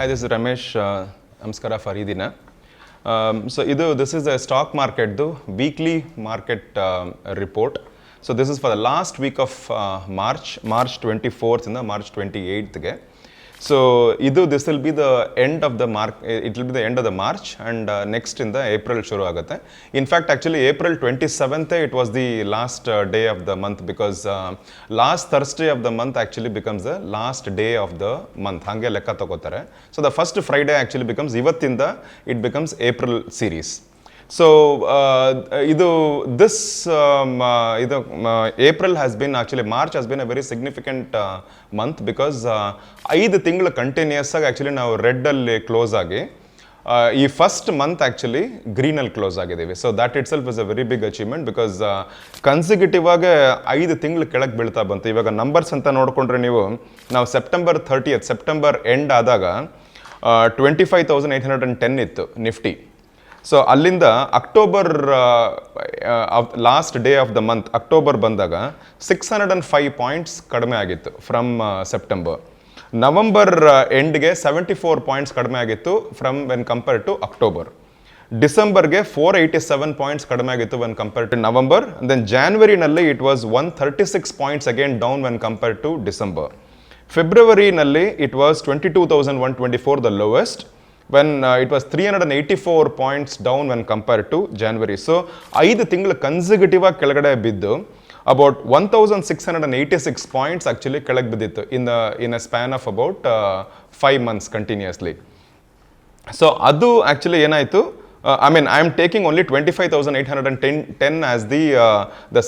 this is Ramesh. Namaskara for Idina. So this is the stock market, the weekly market report. So this is for the last week of March 24th and March 28th. So this will be the end of the it will be the end of the March, and next in the April shuru agate. In fact, actually April 27th it was the last day of the month, because last Thursday of the month actually becomes the last day of the month. Hange lekka tagotare. So the first Friday actually becomes ivattinda it becomes April series. So April has been, actually March has been a very significant month, because 5 ತಿಂಗಳು continuous ಆಗಿ actually ನಾವು red ಅಲ್ಲಿ close ಆಗಿ ಈ first month actually green ಅಲ್ಲಿ close ಆಗಿದ್ದೀವಿ. So that itself is a very big achievement, because consecutive ಆಗಿ 5 ತಿಂಗಳು ಕೆಳಗೆ ಬೀಳ್ತಾ ಬಂತು. ಇವಾಗ ನಂಬರ್ಸ್ ಅಂತ ನೋಡಿಕೊಂಡ್ರೆ ನಾವು ಸೆಪ್ಟೆಂಬರ್ 30th ಸೆಪ್ಟೆಂಬರ್ ಎಂಡ್ ಆದಾಗ 25,810 ಇತ್ತು ನಿಫ್ಟಿ. ಸೊ ಅಲ್ಲಿಂದ October last day of the month October ಬಂದಾಗ 605 ಪಾಯಿಂಟ್ಸ್ ಕಡಿಮೆ ಆಗಿತ್ತು ಫ್ರಮ್ ಸೆಪ್ಟೆಂಬರ್. ನವಂಬರ್ ಎಂಡ್ಗೆ 74 ಪಾಯಿಂಟ್ಸ್ ಕಡಿಮೆ ಆಗಿತ್ತು from when compare to October. ಡಿಸೆಂಬರ್ಗೆ 487 ಪಾಯಿಂಟ್ಸ್ ಕಡಿಮೆ ಆಗಿತ್ತು when compare to November. Then ಜಾನ್ವರಿನಲ್ಲಿ it was 136 points again down when compare to December. ಫೆಬ್ರವರಿನಲ್ಲಿ it was 22,124 the lowest, when it was 384 points down when compared to January. So 5 ತಿಂಗಳು consecutive ಆಗಿ ಕೆಳಗಡೆ ಬಿದ್ದು about 1,686 points actually ಕೆಳಗೆ ಬಿದ್ದಿತ್ತು in a span of about 5 months continuously. So ಅದು actually ಏನಾಯಿತು, I am taking only 25,810 as the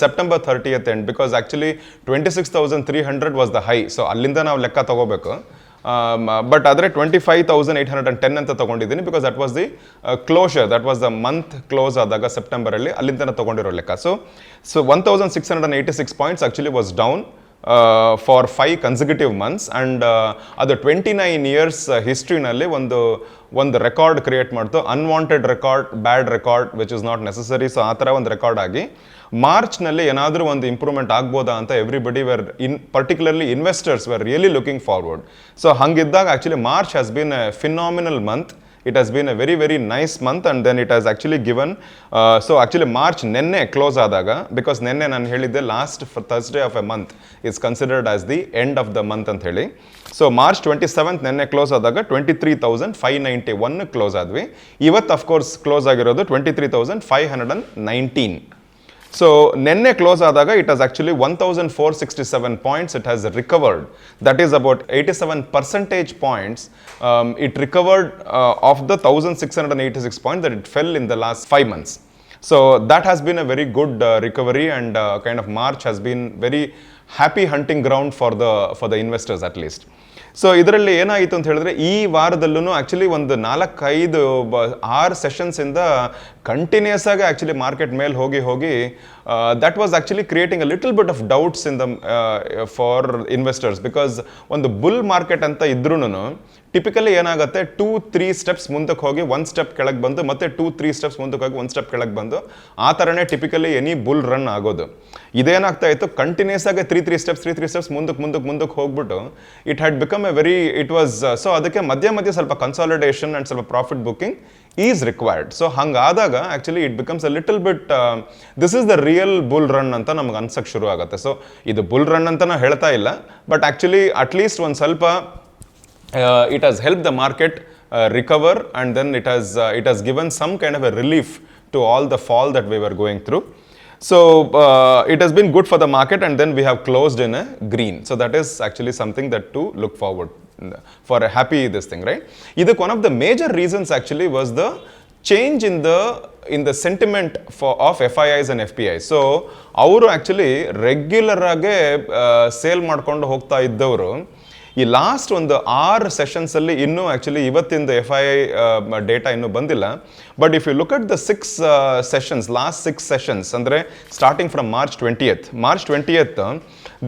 September 30th end, because actually 26,300 was the high. So ಅಲ್ಲಿಂದ ನಾವು ಲೆಕ್ಕ ತಗೋಬೇಕು. ಬಟ್ ಆದರೆ 25,810 ಅಂತ ತಗೊಂಡಿದ್ದೀನಿ, because that was the closure, that was the month close ಆದಾಗ ಸೆಪ್ಟೆಂಬರಲ್ಲಿ ಅಲ್ಲಿಂದ ತಗೊಂಡಿರೋ ಲೆಕ್ಕ. So 1,686 points actually was down for 5 consecutive months, and ಅದು 29 ಇಯರ್ಸ್ ಹಿಸ್ಟ್ರಿನಲ್ಲಿ ಒಂದು ರೆಕಾರ್ಡ್ ಕ್ರಿಯೇಟ್ ಮಾಡ್ತು. Unwanted record, bad record which is not necessary. So ಆ ಥರ ಒಂದು ರೆಕಾರ್ಡ್ ಆಗಿ ಮಾರ್ಚ್ನಲ್ಲಿ ಏನಾದರೂ ಒಂದು ಇಂಪ್ರೂವ್ಮೆಂಟ್ ಆಗ್ಬೋದಾ ಅಂತ everybody particularly investors were really looking forward. So ಹಂಗಿದ್ದಾಗ actually March has been a phenomenal month. It has been a very, very nice month, and then it has actually given, so actually March nenne close adaga, because nenne ನಾನು ಹೇಳಿದ್ದೆ last Thursday of a month is considered as the end of the month ಅಂತ ಹೇಳಿ. So March 27th ನೆನ್ನೆ close ಆದಾಗ 23,591 close ಆದ್ವಿ. ಇವತ್ತು of course close ಆಗಿರೋದು 23,519. So ನೆನ್ನೆ ಕ್ಲೋಸ್ ಆದಾಗ it has actually 1,467 points it has recovered. That is about 87 percentage points it recovered of the 1,686 points that it fell in the last 5 months. So that has been a very good recovery, and kind of March has been very happy hunting ground for the investors at least. So ಇದರಲ್ಲಿ ಏನಾಯಿತು ಅಂತ ಹೇಳಿದ್ರೆ, ಈ ವಾರದಲ್ಲೂ actually ಒಂದು 4-5-6 ಸೆಷನ್ಸಿಂದ continuous ಆಗಿ actually market ಮೇಲೆ ಹೋಗಿ that was actually creating a little bit of doubts in the for investors, because ಒಂದು ಬುಲ್ ಮಾರ್ಕೆಟ್ ಅಂತ ಇದ್ರೂ ಟಿಪಿಕಲಿ ಏನಾಗುತ್ತೆ, 2-3 ಸ್ಟೆಪ್ಸ್ ಮುಂದಕ್ಕೆ ಹೋಗಿ 1 ಸ್ಟೆಪ್ ಕೆಳಗೆ ಬಂದು ಮತ್ತೆ 2-3 ಸ್ಟೆಪ್ಸ್ ಮುಂದಕ್ಕೆ ಹೋಗಿ 1 ಸ್ಟೆಪ್ ಕೆಳಗೆ ಬಂದು ಆ ಥರನೇ ಟಿಪಿಕಲಿ ಎನಿ ಬುಲ್ ರನ್ ಆಗೋದು. ಇದೇನಾಗ್ತಾ ಇತ್ತು, ಕಂಟಿನ್ಯೂಸ್ ಆಗಿ 3 ಸ್ಟೆಪ್ಸ್ ಮುಂದಕ್ಕೆ ಹೋಗ್ಬಿಟ್ಟು it had become a very, it was, so ಅದಕ್ಕೆ ಮಧ್ಯೆ ಸ್ವಲ್ಪ ಕನ್ಸಾಲಿಡೇಷನ್ ಆ್ಯಂಡ್ ಸ್ವಲ್ಪ profit booking is required. So ಹಂಗಾದಾಗ actually it becomes a little bit, this is the real bull run ಅಂತ ನಮ್ಗೆ ಅನ್ಸಕ್ಕೆ ಶುರು ಆಗುತ್ತೆ. ಸೊ ಇದು ಬುಲ್ ರನ್ ಅಂತ ನಾವು ಹೇಳ್ತಾ ಇಲ್ಲ, ಬಟ್ ಆ್ಯಕ್ಚುಲಿ ಅಟ್ಲೀಸ್ಟ್ ಒಂದು ಸ್ವಲ್ಪ it has helped the market recover, and then it has given some kind of a relief to all the fall that we were going through. So it has been good for the market, and then we have closed in a green. So that is actually something that to look forward for a happy this thing, right? Iduk one of the major reasons actually was the change in the sentiment of FIIs and FPIs. So ಅವರು actually regular ಆಗಿ sale ಮಾಡ್ಕೊಂಡು ಹೋಗ್ತಾ ಇದ್ದವರು ಈ last ಒಂದು 6 ಸೆಷನ್ಸಲ್ಲಿ ಇನ್ನೂ actually ಇವತ್ತಿಂದ FII data ಇನ್ನೂ ಬಂದಿಲ್ಲ. But if you look at the 6 sessions, last 6 sessions ಅಂದರೆ starting from March 20th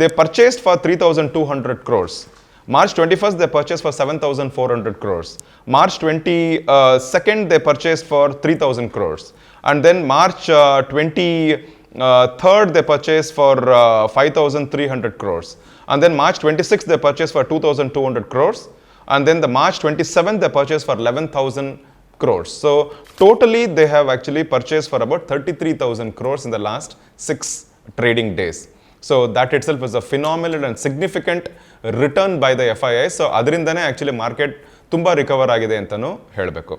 they purchased for 3,200 crores. March 21st they purchased for 7,400 crores. March 22nd they purchased for 3,000 crores. And then March 23rd they purchased for 5,300 crores. And then March 26th they purchased for 2,200 crores. And then the March 27th, they purchased for 11,000 crores. So totally, they have actually purchased for about 33,000 crores in the last 6 trading days. So that itself is a phenomenal and significant return by the FII. So ಅದರಿಂದನೇ actually market ತುಂಬ recover ಆಗಿದೆ ಅಂತಲೂ ಹೇಳಬೇಕು.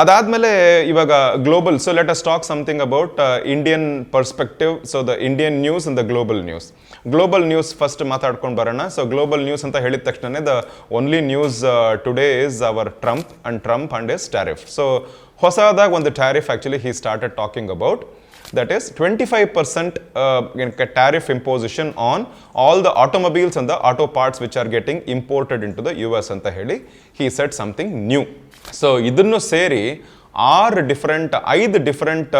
ಅದಾದಮೇಲೆ ಇವಾಗ global, so let us talk something about Indian perspective. So the Indian news and the global news. Global news first ಮಾತಾಡ್ಕೊಂಡು ಬರೋಣ. So global news ಅಂತ ಹೇಳಿದ ತಕ್ಷಣ the only news today is our Trump and is tariff. So ಹೊಸದಾಗಿ ಒಂದು tariff actually he started talking about. That is 25% tariff imposition on all the automobiles and the auto parts which are getting imported into the US anta heli he said something new. So idunnu seri 5 different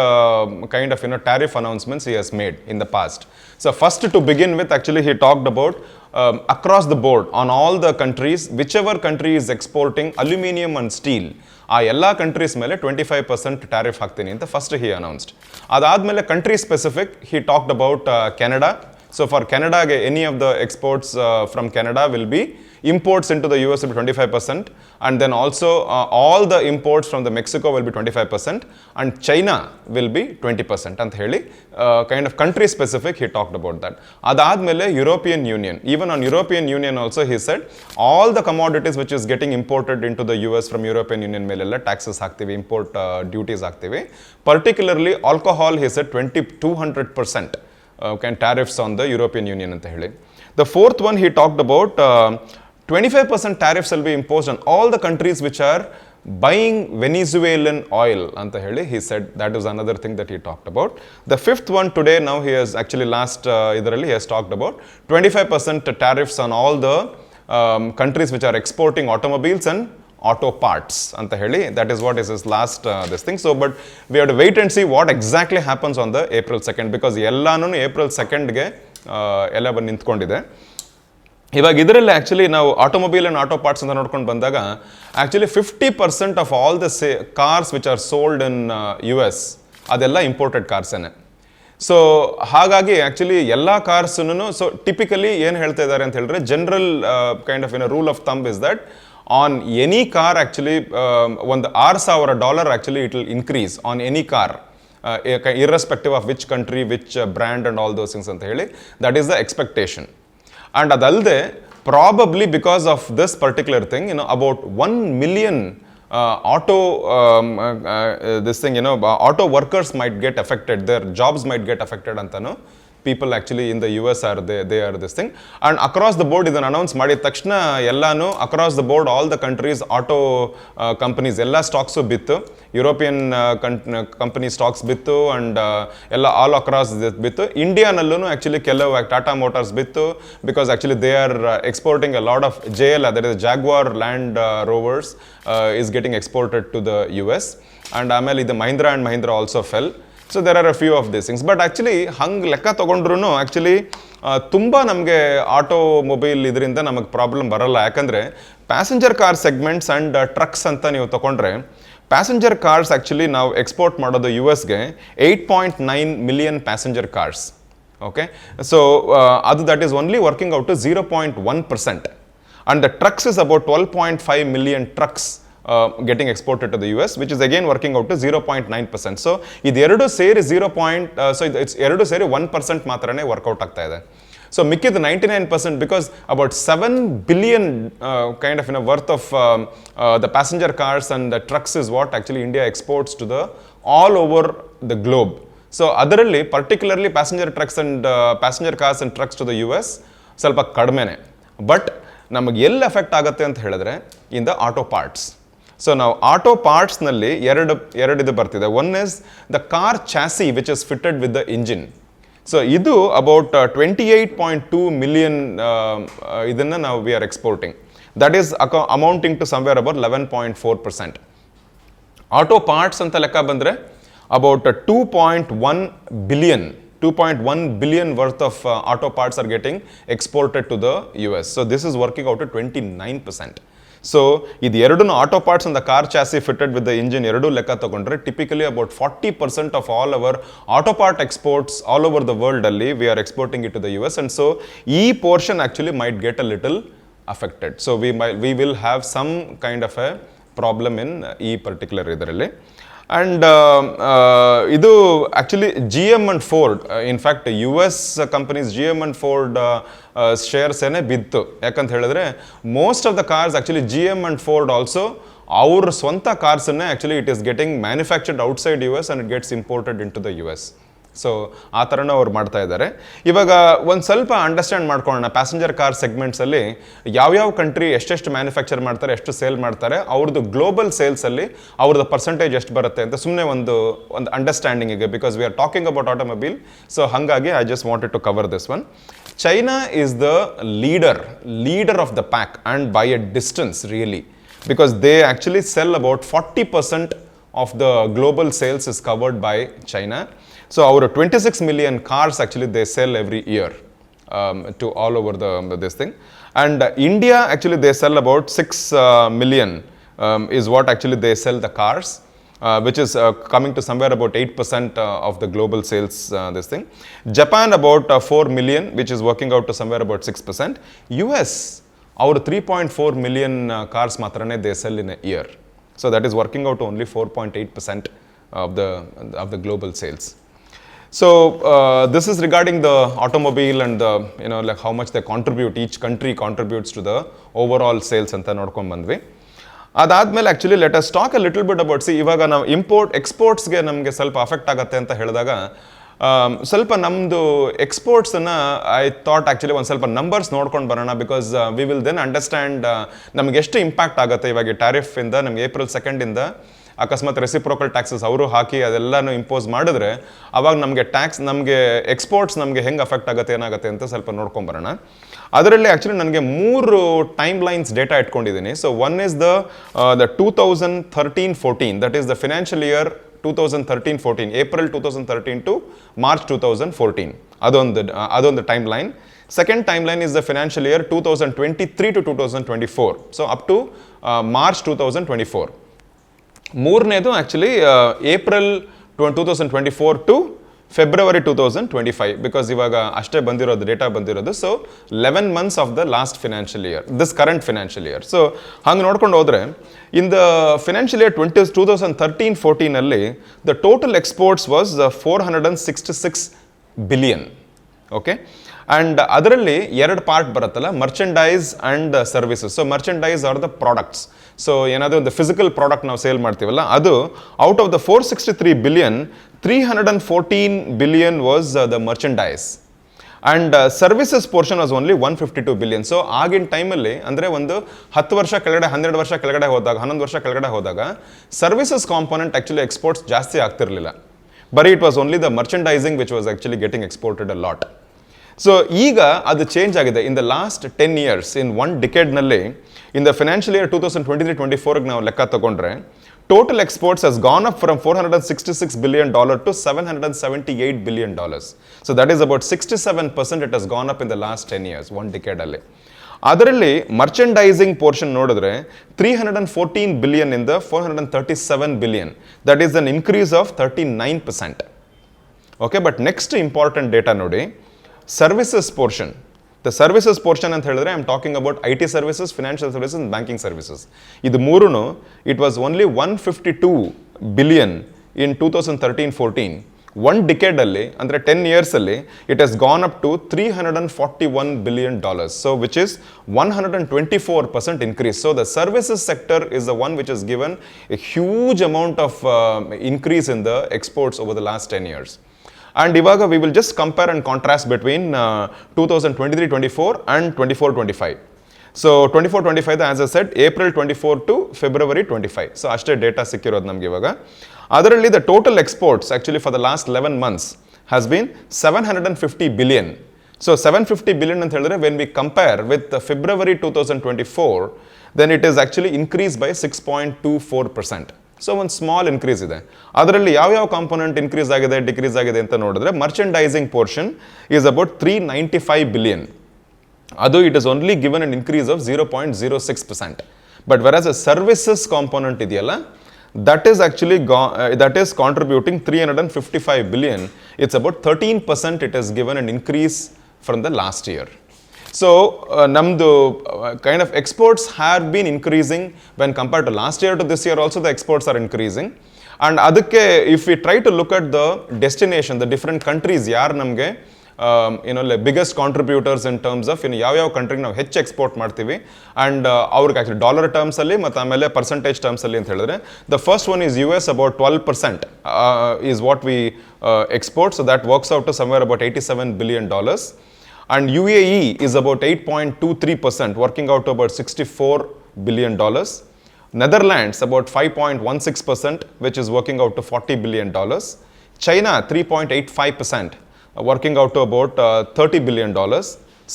kind of tariff announcements he has made in the past. So first, to begin with, actually he talked about across the board on all the countries, whichever country is exporting aluminium and steel, ಆ ಎಲ್ಲ countries ಮೇಲೆ 25% tariff ಹಾಕ್ತೀನಿ ಅಂತ first he announced. ಅದಾದಮೇಲೆ country specific he talked about Canada. So for ಕೆನಡಾಗೆ any of the exports from Canada will be imports into the US will be 25%, and then also all the imports from the Mexico will be 25%, and China will be 20% ಅಂತ ಹೇಳಿ kind of country specific he talked about that. ಅದಾದಮೇಲೆ European Union, even on European Union also he said all the commodities which is getting imported into the US from European Union ಮೇಲೆಲ್ಲ taxes ಹಾಕ್ತೀವಿ, import duties ಹಾಕ್ತೀವಿ. Particularly alcohol he said 200% tariffs on the European Union ಅಂತ ಹೇಳಿ. The fourth one he talked about 25% tariffs will be imposed on all the countries which are buying Venezuelan oil anta heli he said. That is another thing that he talked about. The fifth one today, now he has actually last idaralli he has talked about 25% tariffs on all the countries which are exporting automobiles and auto parts anta heli. That is what is his last this thing. So but we have to wait and see what exactly happens on the April 2nd, because ಎಲ್ಲಾನು April 2nd ಗೆ ಎಲ್ಲ ಬಂದು ನಿಂತ್ಕೊಂಡಿದೆ. ಇವಾಗ ಇದರಲ್ಲಿ actually ನಾವು automobile and auto parts ಅಂತ ನೋಡ್ಕೊಂಡು ಬಂದಾಗ actually 50% of all the cars which are sold in US ಅದೆಲ್ಲ ಇಂಪೋರ್ಟೆಡ್ ಕಾರ್ಸೇನೆ. ಸೊ ಹಾಗಾಗಿ ಆ್ಯಕ್ಚುಲಿ ಎಲ್ಲ ಕಾರ್ಸನ್ನು ಸೊ ಟಿಪಿಕಲಿ ಏನು ಹೇಳ್ತಾ ಇದ್ದಾರೆ ಅಂತ ಹೇಳಿದ್ರೆ, general kind of rule of thumb is that on any car actually ಒಂದು $6,000 actually it will increase on any car, irrespective of which country, which brand and all those things ಅಂತ ಹೇಳಿ. That is the expectation. And adalde probably because of this particular thing, about 1 million auto workers might get affected, their jobs might get affected antano. People actually in the US are they are this thing. And across the board idan announce ಮಾಡಿದ ತಕ್ಷಣ ಎಲ್ಲಾನು across the board all the countries auto companies ಎಲ್ಲ stocks ಬಿತ್ತು, European company stocks ಬಿತ್ತು, and ಎಲ್ಲ all across ಬಿತ್ತು. ಇಂಡಿಯಾನಲ್ಲೂ actually ಕೆಲವು ಟಾಟಾ ಮೋಟಾರ್ಸ್ ಬಿತ್ತು, because actually they are exporting a lot of JL, that is Jaguar Land Rovers is getting exported to the US. And ಆಮೇಲೆ ಇದು Mahindra and Mahindra also fell. So there are a few of these things. But actually ಹಂಗೆ ಲೆಕ್ಕ ತೊಗೊಂಡ್ರು actually ತುಂಬ ನಮಗೆ automobile ಇದರಿಂದ ನಮಗೆ problem ಬರಲ್ಲ. ಯಾಕಂದರೆ passenger car segments and trucks ಅಂತ ನೀವು ತೊಗೊಂಡ್ರೆ, ಪ್ಯಾಸೆಂಜರ್ ಕಾರ್ಸ್ ಆ್ಯಕ್ಚುಲಿ ನಾವು ಎಕ್ಸ್ಪೋರ್ಟ್ ಮಾಡೋದು US-ಗೆ 8.9 million passenger cars. Okay, so ಅದು that is only working out to 0.1%. And the trucks is about 12.5 million trucks getting exported to the US, which is again working out to 0.9%. So ಇದೆರಡು ಸೇರಿ it's ಎರಡು ಸೇರಿ 1% ಮಾತ್ರನೇ workout ಆಗ್ತಾ ಇದೆ. So ಮಿಕ್ಕಿದ 99%, because about 7 billion kind of worth of the passenger cars and the trucks is what actually India exports to the all over the globe. So ಅದರಲ್ಲಿ particularly passenger trucks and passenger cars and trucks to the US ಸ್ವಲ್ಪ ಕಡಿಮೆನೆ. But ನಮಗೆ ಎಲ್ಲಿ effect ಆಗುತ್ತೆ ಅಂತ ಹೇಳಿದ್ರೆ in the auto parts. So ನಾವು auto ಪಾರ್ಟ್ಸ್ನಲ್ಲಿ ಎರಡು ಇದು ಬರ್ತಿದೆ. One is the car chassis which is fitted with the engine. So ಇದು ಅಬೌಟ್ 28.2 million ಇದನ್ನು ನಾವು we are exporting. That is amounting to somewhere about 11.4%. Auto parts ಅಂತ ಲೆಕ್ಕ ಬಂದರೆ about 2.1 billion worth of auto parts are getting exported to the US. So this is working out to 29%. So ಇದು ಎರಡೂ auto parts and the car chassis fitted with the engine ಎರಡೂ ಲೆಕ್ಕ ತಗೊಂಡ್ರೆ typically about 40% of all our auto part exports all over the world ಅಲ್ಲಿ we are exporting it to the US. And so ಈ portion actually might get a little affected. So we will have some kind of a problem in ಈ particular ಇದರಲ್ಲಿ. And ಇದು actually GM and Ford, in fact US companies GM and Ford shares ಏನೇ ಬಿತ್ತು. ಯಾಕಂತ ಹೇಳಿದ್ರೆ most of the cars actually GM and Ford also ಅವ್ರ ಸ್ವಂತ ಕಾರ್ಸನ್ನೇ actually it is getting manufactured outside US and it gets imported into the US. So ಆ ಥರನೂ ಅವ್ರು ಮಾಡ್ತಾ ಇದ್ದಾರೆ. ಇವಾಗ ಒಂದು ಸ್ವಲ್ಪ ಅಂಡರ್ಸ್ಟ್ಯಾಂಡ್ ಮಾಡ್ಕೊಳ್ಳೋಣ ಪ್ಯಾಸೆಂಜರ್ ಕಾರ್ ಸೆಗ್ಮೆಂಟ್ಸಲ್ಲಿ ಯಾವ್ಯಾವ ಕಂಟ್ರಿ ಎಷ್ಟೆಷ್ಟು ಮ್ಯಾನುಫ್ಯಾಕ್ಚರ್ ಮಾಡ್ತಾರೆ, ಎಷ್ಟು ಸೇಲ್ ಮಾಡ್ತಾರೆ, ಅವ್ರದ್ದು ಗ್ಲೋಬಲ್ ಸೇಲ್ಸಲ್ಲಿ ಅವ್ರದ್ದು ಪರ್ಸೆಂಟೇಜ್ ಎಷ್ಟು ಬರುತ್ತೆ ಅಂತ ಸುಮ್ಮನೆ ಒಂದು ಅಂಡರ್ಸ್ಟ್ಯಾಂಡಿಂಗಿಗೆ, because we are talking about automobile. So ಹಾಗಾಗಿ I just wanted to cover this one. China is the leader of the pack, and by a distance really, because they actually sell about 40% of the global sales is covered by China. So our 26 million cars actually they sell every year to all over this thing. And India actually they sell about 6 million is what actually they sell the cars, which is coming to somewhere about 8% of the global sales, this thing. Japan about 4 million, which is working out to somewhere about 6%. US, our 3.4 million cars matrane they sell in a year. So that is working out to only 4.8% of the global sales. So this is regarding the automobile and the, like how much they contribute, each country contributes to the overall sales anta nodkondu bandvi. ಅದಾದ್ಮೇಲೆ actually let us talk a little bit about, ಇವಾಗ ನಾವು ಎಕ್ಸ್ಪೋರ್ಟ್ಸ್ಗೆ ನಮಗೆ ಸ್ವಲ್ಪ affect ಆಗುತ್ತೆ ಅಂತ ಹೇಳಿದಾಗ ಸ್ವಲ್ಪ ನಮ್ಮದು ಎಕ್ಸ್ಪೋರ್ಟ್ಸನ್ನು ಐ ಥಾಟ್ ಆ್ಯಕ್ಚುಲಿ ಒಂದು ಸ್ವಲ್ಪ ನಂಬರ್ಸ್ ನೋಡ್ಕೊಂಡು ಬರೋಣ, because we will then understand ನಮಗೆ ಎಷ್ಟು ಇಂಪ್ಯಾಕ್ಟ್ ಆಗುತ್ತೆ ಇವಾಗ ಟ್ಯಾರಿಫಿಂದ. ನಮಗೆ April 2 ಅಕಸ್ಮಾತ್ ರೆಸಿಪ್ರೋಕಲ್ ಟ್ಯಾಕ್ಸಸ್ ಅವರು ಹಾಕಿ ಅದೆಲ್ಲನೂ ಇಂಪೋಸ್ ಮಾಡಿದ್ರೆ ಅವಾಗ ನಮಗೆ ಎಕ್ಸ್ಪೋರ್ಟ್ಸ್ ನಮಗೆ ಹೆಂಗೆ ಅಫೆಕ್ಟ್ ಆಗುತ್ತೆ ಏನಾಗುತ್ತೆ ಅಂತ ಸ್ವಲ್ಪ ನೋಡ್ಕೊಂಬರೋಣ. ಅದರಲ್ಲಿ ಆ್ಯಕ್ಚುಲಿ ನನಗೆ 3 ಟೈಮ್ ಲೈನ್ಸ್ ಡೇಟಾ ಇಟ್ಕೊಂಡಿದ್ದೀನಿ. So one is the 2013-14, that is the financial year 2013-14, April 2013 to March 2014, ಅದೊಂದು time line. Second timeline is the financial year 2023 to 2024, so up to March 2024. ಮೂರನೇದು actually April 2024 to February 2025, because ಇವಾಗ ಅಷ್ಟೇ ಬಂದಿರೋದು data ಬಂದಿರೋದು. So 11 months of the last financial year, this current financial year. So ಹಂಗೆ ನೋಡ್ಕೊಂಡು ಹೋದರೆ in the financial year 2013-14 the total exports was 466 billion. Okay, and ಅದರಲ್ಲಿ 2 part ಬರುತ್ತಲ್ಲ, merchandise and services. So merchandise are the products. So ಏನಾದರೂ ಒಂದು physical product ನಾವು sale ಮಾಡ್ತೀವಲ್ಲ, ಅದು out of the 463 billion 314 billion was the merchandise, and services portion was only 152 billion. So ಆಗಿನ ಟೈಮಲ್ಲಿ ಅಂದರೆ ಒಂದು 10 ವರ್ಷ ಕೆಳಗಡೆ, 12 ವರ್ಷ ಕೆಳಗಡೆ ಹೋದಾಗ, 11 ವರ್ಷ ಕೆಳಗಡೆ ಹೋದಾಗ ಸರ್ವಿಸಸ್ ಕಾಂಪೋನೆಂಟ್ ಆ್ಯಕ್ಚುಲಿ ಎಕ್ಸ್ಪೋರ್ಟ್ಸ್ ಜಾಸ್ತಿ ಆಗ್ತಿರಲಿಲ್ಲ. ಬರೀ it was only the merchandising which was actually getting exported a lot. So ಈಗ ಅದು ಚೇಂಜ್ ಆಗಿದೆ. In the last 10 years, in 1 ಡಿಕೆಡ್ನಲ್ಲಿ, ಇನ್ ದ ಫಿನಾನ್ಷಿಯಲ್ ಇಯರ್ 2023-24 ನಾವು ಲೆಕ್ಕ ತಗೊಂಡ್ರೆ, total exports has gone up from $466 billion to $778 billion. So that is about 67% it has gone up in the last 10 years, 1 decade ಅಲ್ಲಿ. ಅದರಲ್ಲಿ ಮರ್ಚೆಂಡೈಸಿಂಗ್ portion ನೋಡಿದ್ರೆ 314 billion ಇಂದ 437 billion, that is an increase of 39%. Okay, but next important data ನೋಡಿ, services portion. The services portion ಅಂತ ಹೇಳಿದ್ರೆ I am talking about IT services, financial services and banking services. ಇದು ಮೂರೂ it was only 152 billion in 2013-14. 1 ಡಿಕೆಡಲ್ಲಿ ಅಂದರೆ 10 yearsಲ್ಲಿ it has gone up to $341 billion. So which is 124% increase. So the services sector is the one which has given a huge amount of increase in the exports over the last 10 years. And ivaga we will just compare and contrast between 2023-24 and 24-25. So 24-25, as I said, April 24 to February 25. So ಅಷ್ಟೇ data ಸಿಕ್ಕಿರೋದು ನಮ್ಗೆ ಇವಾಗ. ಅದರಲ್ಲಿ the total exports actually for the last 11 months has been 750 billion. So 750 billion ಅಂತ ಹೇಳಿದ್ರೆ when we compare with the February 2024, then it is actually increased by 6.24%. So ಒಂದು small increase ಇದೆ. ಅದರಲ್ಲಿ ಯಾವ್ಯಾವ ಕಾಂಪೋನೆಂಟ್ ಇನ್ಕ್ರೀಸ್ ಆಗಿದೆ, ಡಿಕ್ರೀಸ್ ಆಗಿದೆ ಅಂತ ನೋಡಿದ್ರೆ, merchandising portion is about 395 billion. ಅದು it is only given an increase of 0.06%. But whereas a services component ಇದೆಯಲ್ಲ, that is actually that is contributing 355 billion. It's about 13% it has given an increase from the last year. So namdu kind of exports have been increasing when compared to last year to this year also the exports are increasing. And adakke if we try to look at the destination, the different countries yaar namge like biggest contributors in terms of ಯಾವ ಕಂಟ್ರಿಗೆ ನಾವು ಹೆಚ್ಚು export ಮಾಡ್ತೀವಿ and ಅವ್ರಿಗೆ actually dollar ಟರ್ಮ್ಸಲ್ಲಿ ಮತ್ತು ಆಮೇಲೆ percentage ಟರ್ಮ್ಸಲ್ಲಿ ಅಂತ ಹೇಳಿದ್ರೆ the first one is US about 12% is what we export, so that works out to somewhere about $87 billion. And UAE is about 8.23%, working out to about $64 billion. Netherlands about 5.16%, which is working out to $40 billion. China 3.85%, working out to about $30 billion.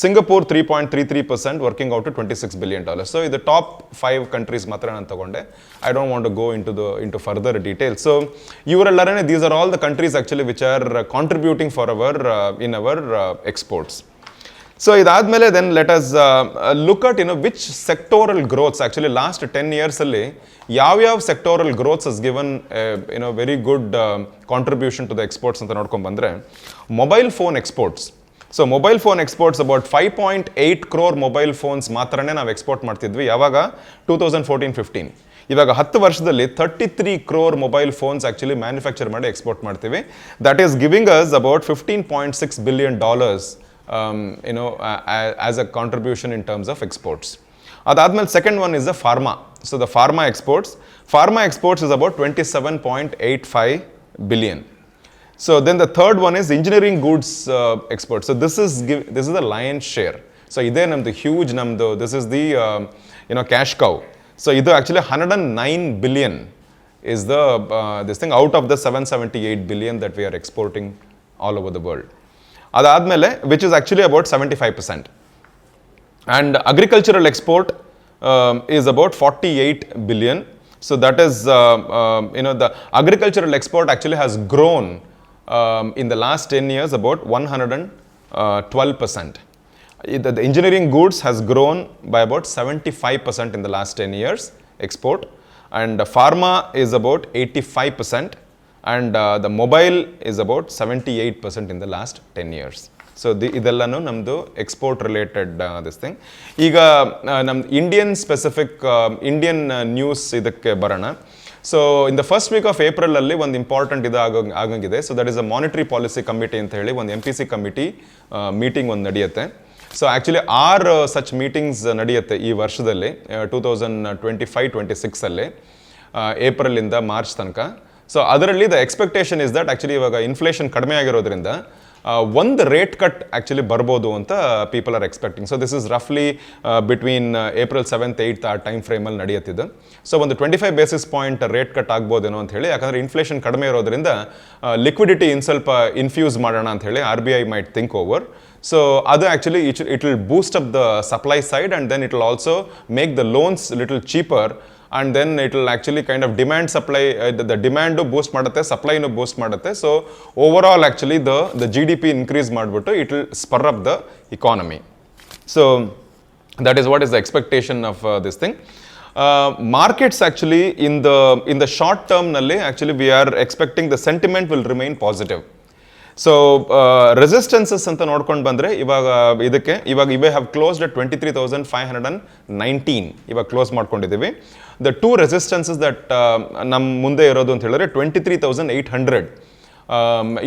Singapore 3.33%, working out to $26 billion. So the top 5 countries matra nan tagonde. I don't want to go into further details. So these are all the countries actually which are contributing for our in our exports. So idadmele then let us look at which sectoral growths actually last 10 years alli yav sectoral growths has given very good contribution to the exports anta nodkom bandre mobile phone exports. So mobile phone exports about 5.8 crore mobile phones ಮಾತ್ರನೇ ನಾವು export ಮಾಡ್ತಿದ್ವಿ ಯಾವಾಗ 2014-15. ಇವಾಗ 10 ವರ್ಷದಲ್ಲಿ 33 crore mobile phones actually manufacture ಮಾಡಿ export ಮಾಡ್ತೀವಿ. That is giving us about $15.6 billion as a contribution in terms of exports. Adadmel second one is the pharma. So the pharma exports is about 27.85 billion. So then the third one is engineering goods export. So this is the lion's share. So ide namdu huge namdu, this is the cash cow. So idu actually 109 billion is the this thing out of the 778 billion that we are exporting all over the world. Adadmele, which is actually about 75%. And agricultural export is about 48 billion. So that is the agricultural export actually has grown in the last 10 years about 112%. The engineering goods has grown by about 75% in the last 10 years export, and pharma is about 85%, and the mobile is about 78% in the last 10 years. So ಇದೆಲ್ಲನೂ ನಮ್ಮದು export related this thing. ಈಗ ನಮ್ದು Indian specific Indian news ಇದಕ್ಕೆ ಬರೋಣ. So in the first week of ಏಪ್ರಿಲಲ್ಲಿ ಒಂದು important ಇದು ಆಗಂಗಿದೆ. So that is a monetary policy committee ಅಂತ ಹೇಳಿ ಒಂದು MPC ಕಮಿಟಿ ಮೀಟಿಂಗ್ ಒಂದು ನಡೆಯುತ್ತೆ. ಸೊ ಆ್ಯಕ್ಚುಲಿ 6 ಸಚ್ ಮೀಟಿಂಗ್ಸ್ ನಡೆಯುತ್ತೆ ಈ ವರ್ಷದಲ್ಲಿ 2025-26 ಏಪ್ರಿಲಿಂದ ಮಾರ್ಚ್ ತನಕ. ಸೊ ಅದರಲ್ಲಿ the expectation is that actually ಇವಾಗ ಇನ್ಫ್ಲೇಷನ್ ಕಡಿಮೆ ಆಗಿರೋದ್ರಿಂದ ಒಂದು ರೇಟ್ ಕಟ್ ಆ್ಯಕ್ಚುಲಿ ಬರ್ಬೋದು ಅಂತ people are expecting. So this is ರಫ್ಲಿ ಬಿಟ್ವೀನ್ April 7th 8th ಆ ಟೈಮ್ ಫ್ರೇಮಲ್ಲಿ ನಡೆಯುತ್ತಿದ್ದು. ಸೊ ಒಂದು 25 basis point ರೇಟ್ ಕಟ್ ಆಗ್ಬೋದೇನೋ ಅಂತ ಹೇಳಿ, ಯಾಕಂದರೆ ಇನ್ಫ್ಲೇಷನ್ ಕಡಿಮೆ ಇರೋದ್ರಿಂದ ಲಿಕ್ವಿಡಿಟಿ ಸ್ವಲ್ಪ ಇನ್ಫ್ಯೂಸ್ ಮಾಡೋಣ ಅಂತ ಹೇಳಿ RBI might think over. So ಅದು actually it will boost up the supply side and then it will also make the loans little cheaper, and then it will actually kind of demand supply, the demand boost ಮಾಡುತ್ತೆ, supply boost ಮಾಡುತ್ತೆ. So overall actually the GDP increase ಮಾಡಿಬಿಟ್ಟು it will spur up the economy. So that is what is the expectation of this thing. Markets actually in the short term nalli actually we are expecting the sentiment will remain positive. So resistances ಅಂತ ನೋಡ್ಕೊಂಡು ಬಂದರೆ ಇವಾಗ ಇವೆ have closed at 23,519 ಇವಾಗ close ಮಾಡ್ಕೊಂಡಿದ್ದೀವಿ. The 2 resistances that ನಮ್ಮ ಮುಂದೆ ಇರೋದು ಅಂತ ಹೇಳಿದ್ರೆ 23,800.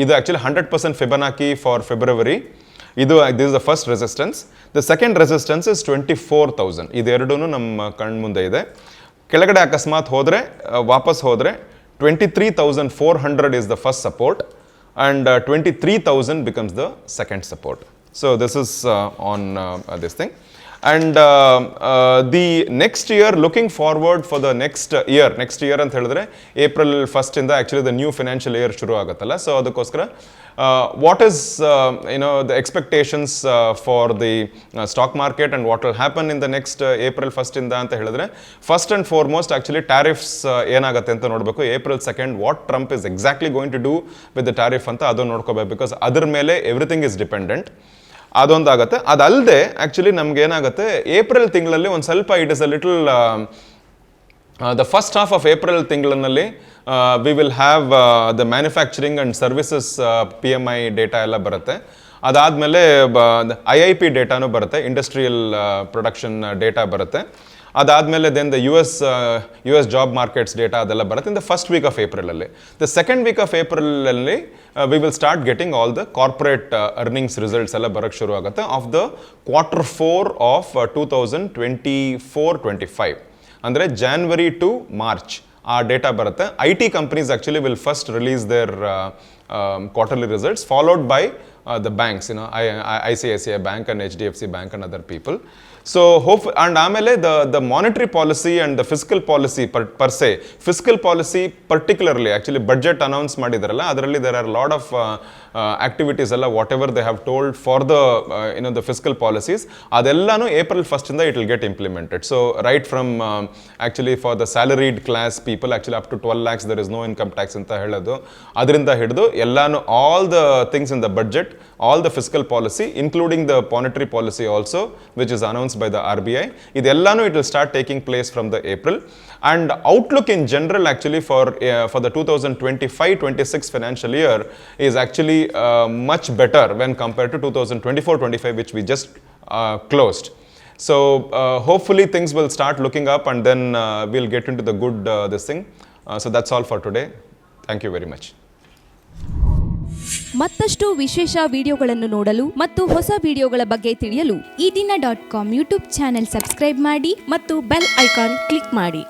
ಇದು actually 100% Fibonacci for February. This is the first resistance. The second resistance is 24,000. ಇದೆರಡೂ ನಮ್ಮ ಕಣ್ಮುಂದೆ ಇದೆ. ಕೆಳಗಡೆ ಅಕಸ್ಮಾತ್ ಹೋದರೆ ವಾಪಸ್ ಹೋದರೆ 23,400 is the first support, and 23,000 becomes the second support. So this is on this thing. And the next year, looking forward for the next year ಅಂತ ಹೇಳಿದ್ರೆ April 1st ಇಂದ actually the new financial year ಶುರು ಆಗುತ್ತಲ್ಲ. So ಅದಕ್ಕೋಸ್ಕರ what is the expectations for the stock market and what will happen in the next April 1st ಇಂದ ಅಂತ ಹೇಳಿದ್ರೆ, first and foremost actually tariffs ಏನಾಗುತ್ತೆ ಅಂತ ನೋಡಬೇಕು. April 2nd what Trump is exactly going to do with the tariff ಅಂತ ಅದನ್ನು ನೋಡ್ಕೋಬೇಕು, because ಅದ್ರ ಮೇಲೆ ಎವ್ರಿಥಿಂಗ್ ಇಸ್ ಡಿಪೆಂಡೆಂಟ್. ಅದೊಂದಾಗುತ್ತೆ. ಅದಲ್ಲದೆ ಆ್ಯಕ್ಚುಲಿ ನಮ್ಗೆ ಏನಾಗುತ್ತೆ, ಏಪ್ರಿಲ್ ತಿಂಗಳಲ್ಲಿ ಒಂದು ಸ್ವಲ್ಪ it is a little the first half of April ತಿಂಗಳಿನಲ್ಲಿ we will have the manufacturing and services PMI data ಎಲ್ಲ ಬರುತ್ತೆ. ಅದಾದಮೇಲೆ IIP ಡೇಟಾನು ಬರುತ್ತೆ, ಇಂಡಸ್ಟ್ರಿಯಲ್ ಪ್ರೊಡಕ್ಷನ್ ಡೇಟಾ ಬರುತ್ತೆ. ಅದಾದಮೇಲೆ then U S job markets data ಅದೆಲ್ಲ ಬರುತ್ತೆ in the first week of ಏಪ್ರಿಲಲ್ಲಿ. ದ ಸೆಕೆಂಡ್ ವೀಕ್ ಆಫ್ ಏಪ್ರಿಲಲ್ಲಿ we will start getting all the corporate earnings results ಎಲ್ಲ ಬರೋಕ್ಕೆ ಶುರು ಆಗುತ್ತೆ ಆಫ್ ದ Q4 ಆಫ್ 2024-25. ಅಂದರೆ January to March ಆ ಡೇಟಾ ಬರುತ್ತೆ. IT companies actually will first release their quarterly results, followed by the banks, ICICI Bank and HDFC Bank and other people. So and ಆಮೇಲೆ the monetary policy and the fiscal policy per se, fiscal policy particularly actually budget announce ಮಾಡಿದಾರಲ್ಲ, ಅದರಲ್ಲಿ there are a lot of activities ಎಲ್ಲ whatever they have told for the the fiscal policies, ಅದೆಲ್ಲಾನು April 1st ಇಂದ it will get implemented. So right from actually for the salaried class people, actually up to 12 lakhs there is no income tax ಅಂತ ಹೇಳೋದು, ಅದರಿಂದ ಹಿಡಿದು ಎಲ್ಲಾನು all the things in the budget, all the fiscal policy including the monetary policy also which is announced by the RBI, ಇದೆಲ್ಲಾನು it will start taking place from the April. And outlook in general actually for the 2025-26 financial year is actually much better when compared to 2024-25 which we just closed. So hopefully things will start looking up and then we'll get into the good this thing. So that's all for today. Thank you very much. ಮತ್ತಷ್ಟು ವಿಶೇಷ ವಿಡಿಯೋಗಳನ್ನು ನೋಡಲು ಮತ್ತು ಹೊಸ ವಿಡಿಯೋಗಳ ಬಗ್ಗೆ ತಿಳಿಯಲು EDina.com YouTube channel subscribe ಮಾಡಿ ಮತ್ತು ಬೆಲ್ ಐಕಾನ್ ಕ್ಲಿಕ್ ಮಾಡಿ.